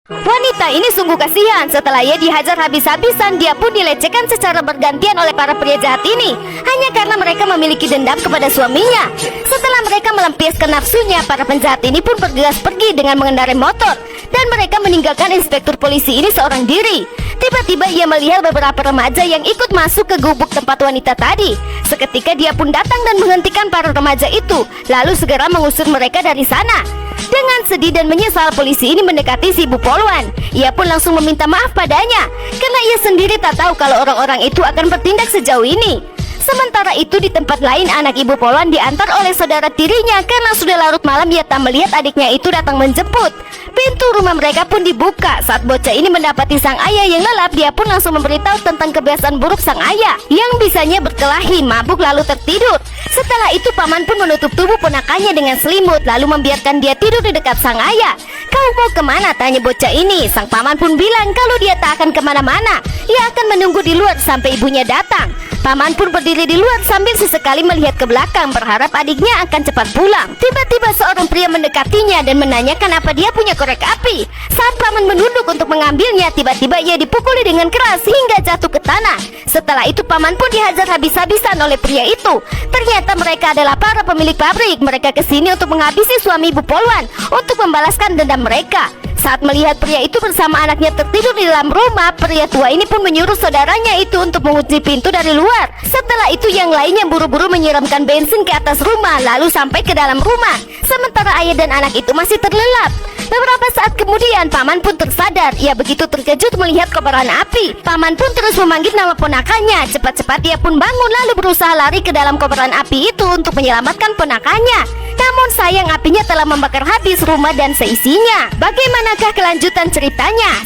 Wanita ini sungguh kasihan. Setelah ia dihajar habis-habisan, dia pun dilecehkan secara bergantian oleh para pria jahat ini, hanya karena mereka memiliki dendam kepada suaminya. Setelah mereka melampiaskan nafsunya, para penjahat ini pun bergegas pergi dengan mengendarai motor, dan mereka meninggalkan inspektur polisi ini seorang diri. Tiba-tiba ia melihat beberapa remaja yang ikut masuk ke gubuk tempat wanita tadi. Seketika dia pun datang dan menghentikan para remaja itu, lalu segera mengusir mereka dari sana. Dengan sedih dan menyesal, polisi ini mendekati si Ibu Polwan. Ia pun langsung meminta maaf padanya, karena ia sendiri tak tahu kalau orang-orang itu akan bertindak sejauh ini. Sementara itu di tempat lain, anak Ibu Polwan diantar oleh saudara tirinya karena sudah larut malam ia tak melihat adiknya itu datang menjemput. Pintu rumah mereka pun dibuka. Saat bocah ini mendapati sang ayah yang lelap, dia pun langsung memberitahu tentang kebiasaan buruk sang ayah yang bisanya berkelahi, mabuk lalu tertidur. Setelah itu paman pun menutup tubuh ponakannya dengan selimut, lalu membiarkan dia tidur di dekat sang ayah. "Kau mau kemana?" tanya bocah ini. Sang paman pun bilang kalau dia tak akan kemana-mana, ia akan menunggu di luar sampai ibunya datang. Paman pun berdiri di luar sambil sesekali melihat ke belakang, berharap adiknya akan cepat pulang. Tiba-tiba seorang pria mendekatinya dan menanyakan apa dia punya korek api. Saat paman menunduk untuk mengambilnya, tiba-tiba ia dipukuli dengan keras hingga jatuh ke tanah. Setelah itu paman pun dihajar habis-habisan oleh pria itu. Ternyata mereka adalah para pemilik pabrik. Mereka kesini untuk menghabisi suami Ibu Polwan untuk membalaskan dendam mereka. Saat melihat pria itu bersama anaknya tertidur di dalam rumah, pria tua ini pun menyuruh saudaranya itu untuk mengunci pintu dari luar. Setelah itu yang lainnya buru-buru menyiramkan bensin ke atas rumah, lalu sampai ke dalam rumah. Sementara ayah dan anak itu masih terlelap. Beberapa saat kemudian paman pun tersadar. Ia begitu terkejut melihat kobaran api. Paman pun terus memanggil nama ponakannya. Cepat-cepat dia pun bangun lalu berusaha lari ke dalam kobaran api itu untuk menyelamatkan ponakannya. Namun sayang apinya telah membakar habis rumah dan seisinya. Bagaimanakah kelanjutan ceritanya?